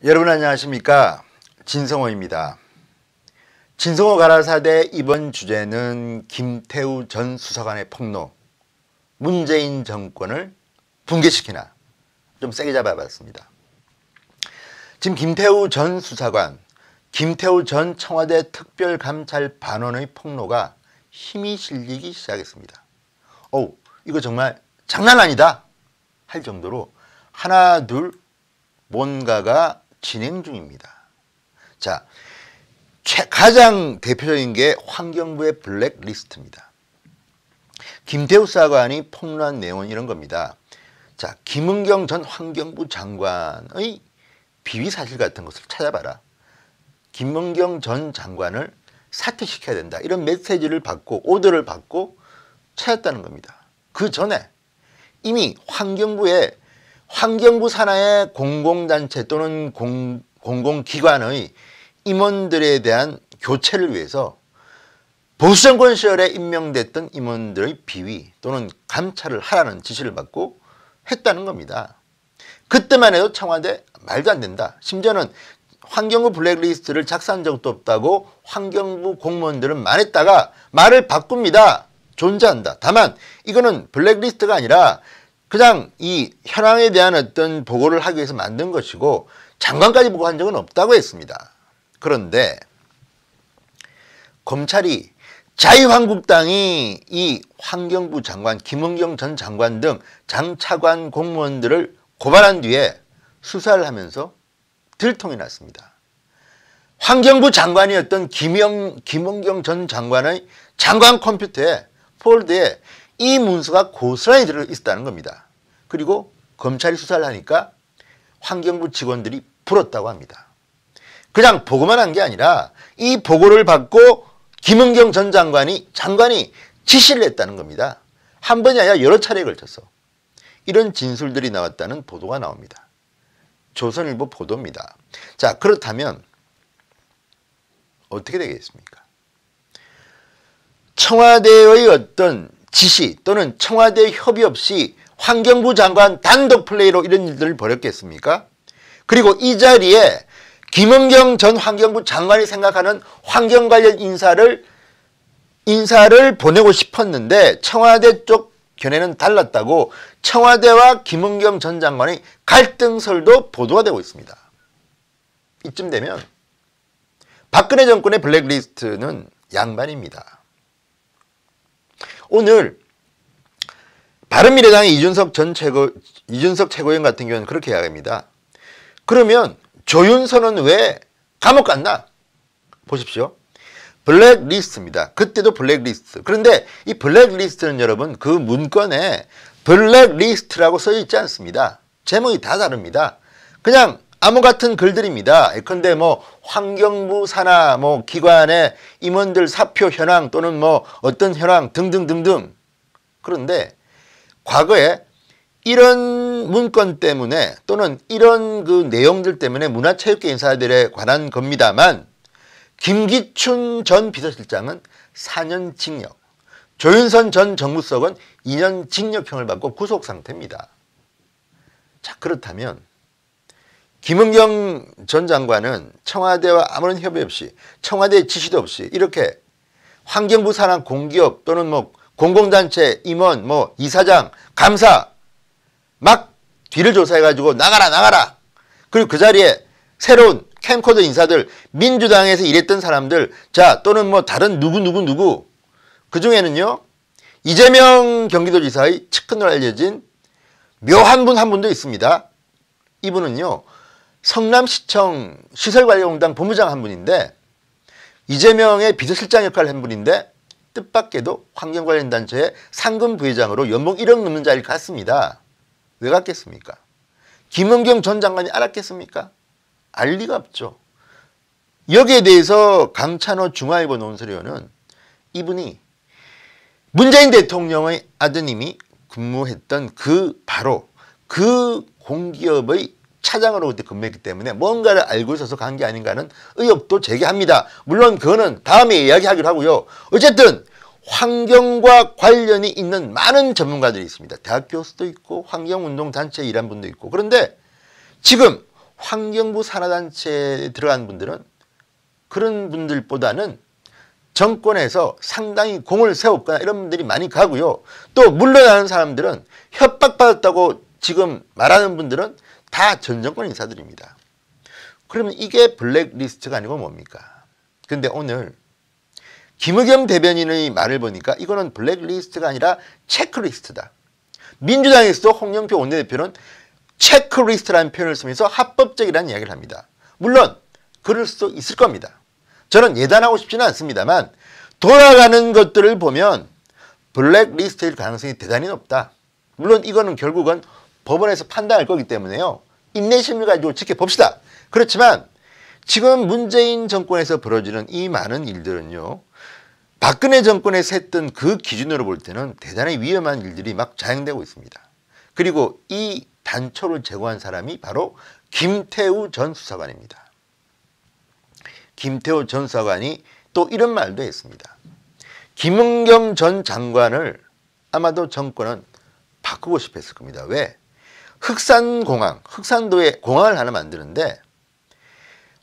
여러분 안녕하십니까? 진성호입니다. 진성호 가라사대 이번 주제는 김태우 전 수사관의 폭로, 문재인 정권을 붕괴시키나 좀 세게 잡아봤습니다. 지금 김태우 전 수사관, 김태우 전 청와대 특별감찰반원의 폭로가 힘이 실리기 시작했습니다. 이거 정말 장난 아니다 할 정도로 하나 둘 뭔가가 진행 중입니다. 자, 가장 대표적인 게 환경부의 블랙리스트입니다. 김태우 수사관이 폭로한 내용은 이런 겁니다. 자, 김은경 전 환경부 장관의 비위 사실 같은 것을 찾아봐라. 김은경 전 장관을 사퇴시켜야 된다. 이런 메시지를 받고 오더를 받고 찾았다는 겁니다. 그 전에 이미 환경부 산하의 공공단체 또는 공공기관의 임원들에 대한 교체를 위해서 보수정권 시절에 임명됐던 임원들의 비위 또는 감찰을 하라는 지시를 받고 했다는 겁니다. 그때만 해도 청와대 말도 안 된다. 심지어는 환경부 블랙리스트를 작성한 적도 없다고 환경부 공무원들은 말했다가 말을 바꿉니다. 존재한다. 다만 이거는 블랙리스트가 아니라 그냥 이 현황에 대한 어떤 보고를 하기 위해서 만든 것이고 장관까지 보고한 적은 없다고 했습니다. 그런데 검찰이 자유한국당이 이 환경부 장관, 김은경 전 장관 등 장차관 공무원들을 고발한 뒤에 수사를 하면서 들통이 났습니다. 환경부 장관이었던 김은경 전 장관의 장관 컴퓨터에 폴더에 이 문서가 고스란히 들어있었다는 겁니다. 그리고 검찰이 수사를 하니까 환경부 직원들이 불었다고 합니다. 그냥 보고만 한 게 아니라 이 보고를 받고 김은경 전 장관이 지시를 했다는 겁니다. 한 번이 아니라 여러 차례에 걸쳐서 이런 진술들이 나왔다는 보도가 나옵니다. 조선일보 보도입니다. 자, 그렇다면 어떻게 되겠습니까? 청와대의 어떤 지시 또는 청와대 협의 없이 환경부 장관 단독 플레이로 이런 일들을 벌였겠습니까? 그리고 이 자리에 김은경 전 환경부 장관이 생각하는 환경 관련 인사를 보내고 싶었는데 청와대 쪽 견해는 달랐다고 청와대와 김은경 전 장관의 갈등설도 보도가 되고 있습니다. 이쯤 되면 박근혜 정권의 블랙리스트는 양반입니다. 오늘 바른미래당의 이준석 최고위원 같은 경우는 그렇게 이야기합니다. 그러면 조윤선은 왜 감옥 갔나? 보십시오. 블랙리스트입니다. 그때도 블랙리스트. 그런데 이 블랙리스트는 여러분 그 문건에 블랙리스트라고 써 있지 않습니다. 제목이 다 다릅니다. 그냥 암호 같은 글들입니다. 예컨대 환경부 산하 기관의 임원들 사표 현황 또는 어떤 현황 등등등등. 그런데 과거에 이런 문건 때문에 또는 이런 그 내용들 때문에 문화체육계 인사들에 관한 겁니다만 김기춘 전 비서실장은 4년 징역, 조윤선 전 정무수석은 2년 징역형을 받고 구속 상태입니다. 자, 그렇다면 김은경 전 장관은 청와대와 아무런 협의 없이 청와대의 지시도 없이 이렇게 환경부 산하 공기업 또는 공공단체 임원, 이사장, 감사 막 뒤를 조사해가지고 나가라. 그리고 그 자리에 새로운 캠코더 인사들, 민주당에서 일했던 사람들, 자 또는 다른 누구 그 중에는요 이재명 경기도지사의 측근으로 알려진 묘한 한 분도 있습니다. 이분은요 성남시청 시설관리공단 본부장 한 분인데 이재명의 비서실장 역할을 한 분인데 뜻밖에도 환경관련단체의 상근 부회장으로 연봉 1억 넘는 자리를 갔습니다. 왜 갔겠습니까? 김은경 전 장관이 알았겠습니까? 알 리가 없죠. 여기에 대해서 강찬호 중앙일보 논설위원은 이분이 문재인 대통령의 아드님이 근무했던 바로 그 공기업의 차장으로 그때 근무했기 때문에 뭔가를 알고 있어서 간 게 아닌가 하는 의혹도 제기합니다. 물론 그거는 다음에 이야기하기로 하고요. 어쨌든 환경과 관련이 있는 많은 전문가들이 있습니다. 대학 교수도 있고 환경운동단체에 일한 분도 있고. 그런데 지금 환경부 산하단체에 들어간 분들은 그런 분들보다는 정권에서 상당히 공을 세웠거나 이런 분들이 많이 가고요. 또 물러나는 사람들은 협박받았다고 지금 말하는 분들은 다 전 정권 인사들입니다. 그러면 이게 블랙리스트가 아니고 뭡니까? 근데 오늘 김의겸 대변인의 말을 보니까 이거는 블랙리스트가 아니라 체크리스트다. 민주당에서도 홍영표 원내대표는 체크리스트라는 표현을 쓰면서 합법적이라는 이야기를 합니다. 물론 그럴 수도 있을 겁니다. 저는 예단하고 싶지는 않습니다만 돌아가는 것들을 보면 블랙리스트일 가능성이 대단히 높다. 물론 이거는 결국은 법원에서 판단할 거기 때문에요. 인내심을 가지고 지켜봅시다. 그렇지만 지금 문재인 정권에서 벌어지는 이 많은 일들은요. 박근혜 정권에서 했던 그 기준으로 볼 때는 대단히 위험한 일들이 막 자행되고 있습니다. 그리고 이 단초를 제공한 사람이 바로 김태우 전 수사관입니다. 김태우 전 수사관이 또 이런 말도 했습니다. 김은경 전 장관을 아마도 정권은 바꾸고 싶어 했을 겁니다. 왜? 흑산공항, 흑산도에 공항을 하나 만드는데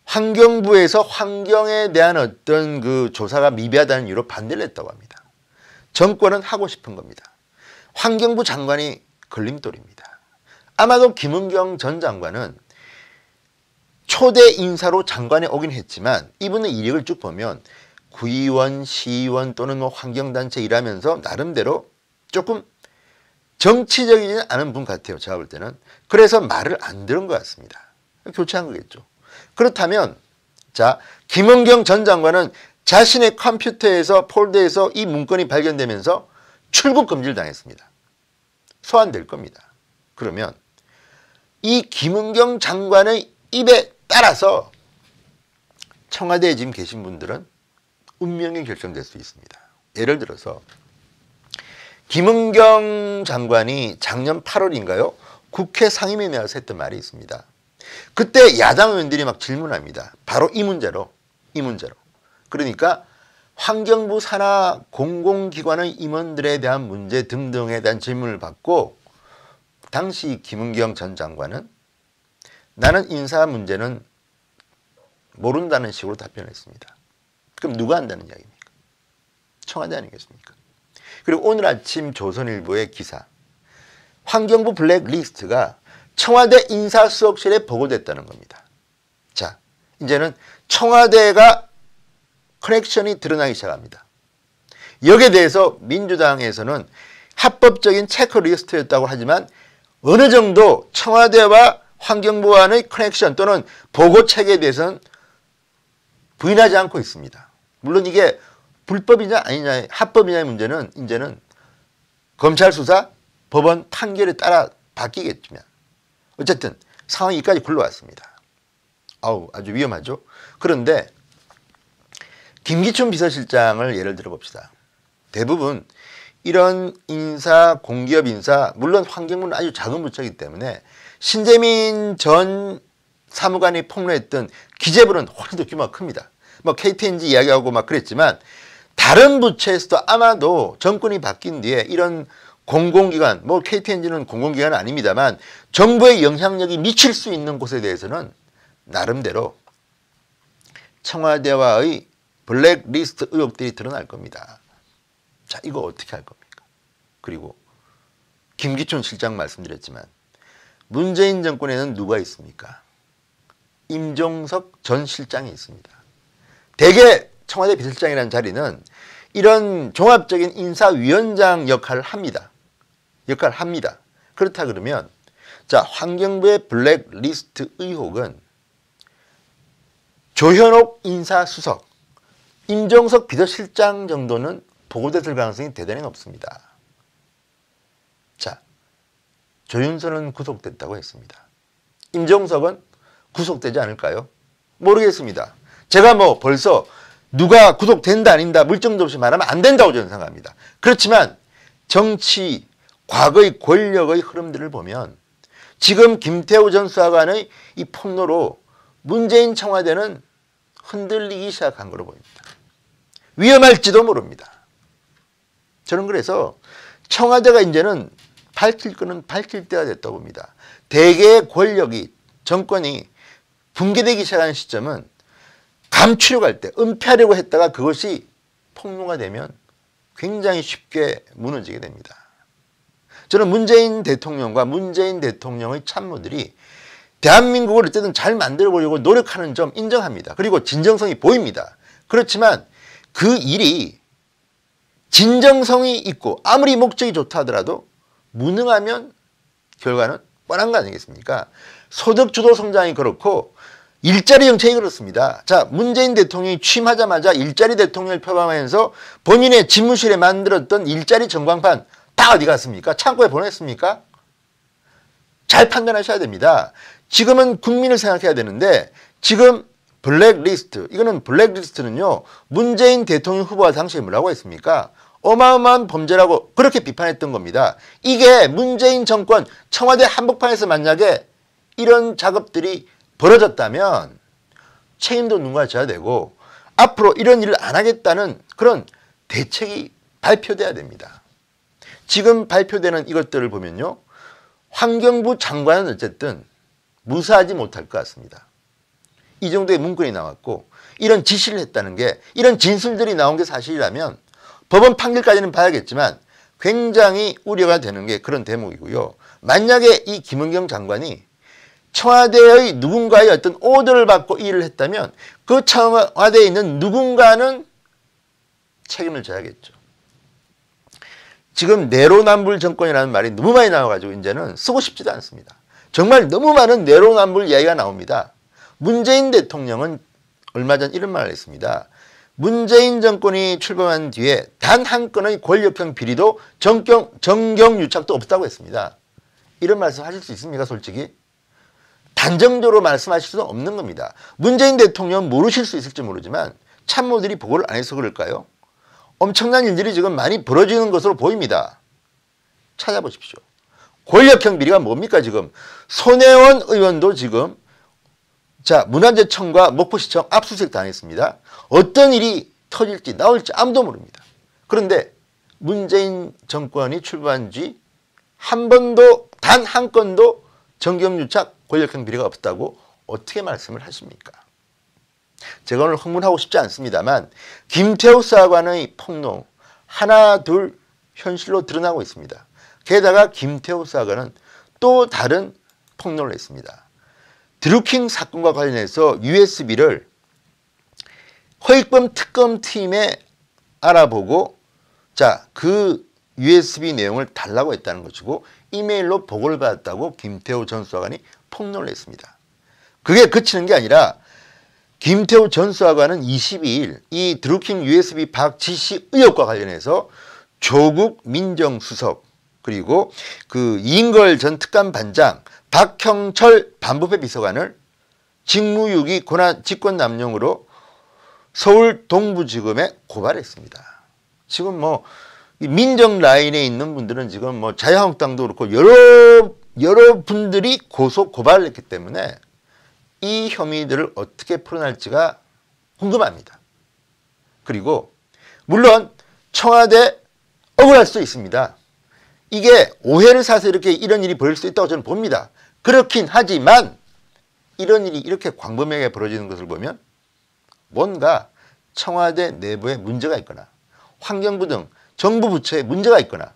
환경부에서 환경에 대한 어떤 그 조사가 미비하다는 이유로 반대를 했다고 합니다. 정권은 하고 싶은 겁니다. 환경부 장관이 걸림돌입니다. 아마도 김은경 전 장관은 초대 인사로 장관에 오긴 했지만 이분의 이력을 쭉 보면 구의원, 시의원 또는 뭐 환경단체 일하면서 나름대로 조금 정치적이지 않은 분 같아요. 제가 볼 때는. 그래서 말을 안 들은 것 같습니다. 교체한 거겠죠. 그렇다면 자 김은경 전 장관은 자신의 컴퓨터에서 폴더에서 이 문건이 발견되면서 출국 금지를 당했습니다. 소환될 겁니다. 그러면 이 김은경 장관의 입에 따라서 청와대에 지금 계신 분들은 운명이 결정될 수 있습니다. 예를 들어서 김은경 장관이 작년 8월인가요? 국회 상임위에 나와서 했던 말이 있습니다. 그때 야당 의원들이 막 질문합니다. 바로 이 문제로. 그러니까 환경부 산하 공공기관의 임원들에 대한 문제 등등에 대한 질문을 받고 당시 김은경 전 장관은 나는 인사 문제는 모른다는 식으로 답변했습니다. 그럼 누가 한다는 이야기입니까? 청와대 아니겠습니까? 그리고 오늘 아침 조선일보의 기사 환경부 블랙리스트가 청와대 인사수석실에 보고됐다는 겁니다. 자, 이제는 청와대가 커넥션이 드러나기 시작합니다. 여기에 대해서 민주당에서는 합법적인 체크리스트였다고 하지만 어느 정도 청와대와 환경부와의 커넥션 또는 보고체계에 대해서는 부인하지 않고 있습니다. 물론 이게 불법이냐 아니냐의 합법이냐의 문제는 이제는 검찰 수사, 법원 판결에 따라 바뀌겠지만 어쨌든 상황이 여기까지 굴러왔습니다. 아주 위험하죠. 그런데 김기춘 비서실장을 예를 들어 봅시다. 대부분 이런 인사, 공기업 인사, 물론 환경부는 아주 작은 부처이기 때문에 신재민 전 사무관이 폭로했던 기재부는 훨씬 더 규모가 큽니다. 뭐 KTNG 이야기하고 막 그랬지만 다른 부처에서도 아마도 정권이 바뀐 뒤에 이런 공공기관, 뭐 KTNG는 공공기관은 아닙니다만 정부의 영향력이 미칠 수 있는 곳에 대해서는 나름대로 청와대와의 블랙리스트 의혹들이 드러날 겁니다. 자, 이거 어떻게 할 겁니까? 그리고 김기춘 실장 말씀드렸지만 문재인 정권에는 누가 있습니까? 임종석 전 실장이 있습니다. 대개 청와대 비서실장이라는 자리는 이런 종합적인 인사위원장 역할을 합니다. 그렇다 그러면 자, 환경부의 블랙리스트 의혹은 조현옥 인사수석, 임종석 비서실장 정도는 보고됐을 가능성이 대단히 높습니다. 자, 조윤선은 구속됐다고 했습니다. 임종석은 구속되지 않을까요? 모르겠습니다. 제가 뭐 벌써 누가 구속된다 아닌다 물증도 없이 말하면 안 된다고 저는 생각합니다. 그렇지만 정치, 과거의 권력의 흐름들을 보면 지금 김태우 전 수사관의 이 폭로로 문재인 청와대는 흔들리기 시작한 거로 보입니다. 위험할지도 모릅니다. 저는 그래서 청와대가 이제는 밝힐 거는 밝힐 때가 됐다고 봅니다. 대개의 권력이, 정권이 붕괴되기 시작하는 시점은 감추려고 할 때, 은폐하려고 했다가 그것이 폭로가 되면 굉장히 쉽게 무너지게 됩니다. 저는 문재인 대통령과 문재인 대통령의 참모들이 대한민국을 어쨌든 잘 만들어 보려고 노력하는 점 인정합니다. 그리고 진정성이 보입니다. 그렇지만 그 일이 진정성이 있고 아무리 목적이 좋다 하더라도 무능하면 결과는 뻔한 거 아니겠습니까? 소득주도 성장이 그렇고 일자리 정책이 그렇습니다. 자, 문재인 대통령이 취임하자마자 일자리 대통령을 표방하면서 본인의 집무실에 만들었던 일자리 전광판 다 어디 갔습니까? 창고에 보냈습니까? 잘 판단하셔야 됩니다. 지금은 국민을 생각해야 되는데 지금 블랙리스트, 이거는 블랙리스트는요, 문재인 대통령 후보가 당시에 뭐라고 했습니까? 어마어마한 범죄라고 그렇게 비판했던 겁니다. 이게 문재인 정권 청와대 한복판에서 만약에 이런 작업들이 벌어졌다면 책임도 누군가 져야 되고 앞으로 이런 일을 안 하겠다는 그런 대책이 발표돼야 됩니다. 지금 발표되는 이것들을 보면요, 환경부 장관은 어쨌든 무사하지 못할 것 같습니다. 이 정도의 문건이 나왔고 이런 지시를 했다는 게, 이런 진술들이 나온 게 사실이라면 법원 판결까지는 봐야겠지만 굉장히 우려가 되는 게 그런 대목이고요. 만약에 이 김은경 장관이 청와대의 누군가의 어떤 오더를 받고 일을 했다면 그 청와대에 있는 누군가는 책임을 져야겠죠. 지금 내로남불 정권이라는 말이 너무 많이 나와가지고 이제는 쓰고 싶지도 않습니다. 정말 너무 많은 내로남불 이야기가 나옵니다. 문재인 대통령은 얼마 전 이런 말을 했습니다. 문재인 정권이 출범한 뒤에 단 한 건의 권력형 비리도 정경유착도 없다고 했습니다. 이런 말씀 하실 수 있습니까? 솔직히 단정적으로 말씀하실 수는 없는 겁니다. 문재인 대통령 모르실 수 있을지 모르지만 참모들이 보고를 안 해서 그럴까요? 엄청난 일들이 지금 많이 벌어지는 것으로 보입니다. 찾아보십시오. 권력형 비리가 뭡니까? 지금 손혜원 의원도 지금 문화재청과 목포시청 압수수색 당했습니다. 어떤 일이 터질지 나올지 아무도 모릅니다. 그런데 문재인 정권이 출범한 지 한 번도, 단 한 건도 정경유착 권력형 비리가 없다고 어떻게 말씀을 하십니까? 제가 오늘 흥분하고 싶지 않습니다만 김태우 수사관의 폭로 하나 둘 현실로 드러나고 있습니다. 게다가 김태우 수사관은 또 다른 폭로를 했습니다. 드루킹 사건과 관련해서 USB를 허익범 특검팀에 알아보고 그 USB 내용을 달라고 했다는 것이고 이메일로 보고를 받았다고 김태우 전 수사관이 폭로를 했습니다. 그게 그치는 게 아니라 김태우 전 수사관은 22일 이 드루킹 USB 박 지시 의혹과 관련해서 조국 민정수석 그리고 그 이인걸 전 특감반장 박형철 반부패 비서관을 직무유기 직권남용으로 서울 동부지검에 고발했습니다. 지금 민정 라인에 있는 분들은 지금 자유한국당도 그렇고 여러 분들이 고발을 했기 때문에 이 혐의들을 어떻게 풀어날지가 궁금합니다. 그리고 물론 청와대 억울할 수도 있습니다. 이게 오해를 사서 이런 일이 벌어질 수 있다고 저는 봅니다. 그렇긴 하지만 이런 일이 이렇게 광범위하게 벌어지는 것을 보면 뭔가 청와대 내부에 문제가 있거나 환경부 등 정부 부처에 문제가 있거나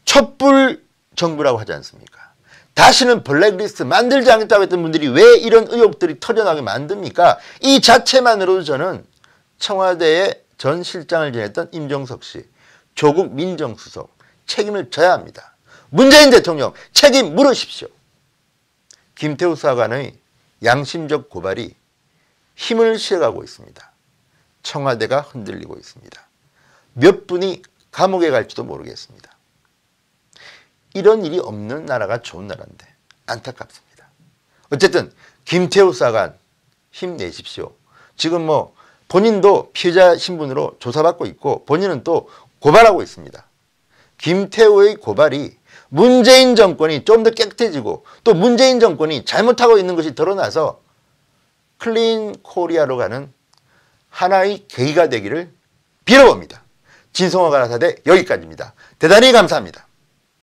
촛불 정부라고 하지 않습니까? 다시는 블랙리스트 만들지 않겠다고 했던 분들이 왜 이런 의혹들이 터져나오게 만듭니까? 이 자체만으로도 저는 청와대의 전 실장을 지냈던 임종석 씨, 조국 민정수석 책임을 져야 합니다. 문재인 대통령 책임 물으십시오. 김태우 수사관의 양심적 고발이 힘을 실어가고 있습니다. 청와대가 흔들리고 있습니다. 몇 분이 감옥에 갈지도 모르겠습니다. 이런 일이 없는 나라가 좋은 나라인데 안타깝습니다. 어쨌든 김태우 수사관 힘내십시오. 지금 본인도 피해자 신분으로 조사받고 있고 본인은 또 고발하고 있습니다. 김태우의 고발이 문재인 정권이 좀 더 깨끗해지고 또 문재인 정권이 잘못하고 있는 것이 드러나서 클린 코리아로 가는 하나의 계기가 되기를 빌어봅니다. 진성호 가라사대 여기까지입니다. 대단히 감사합니다.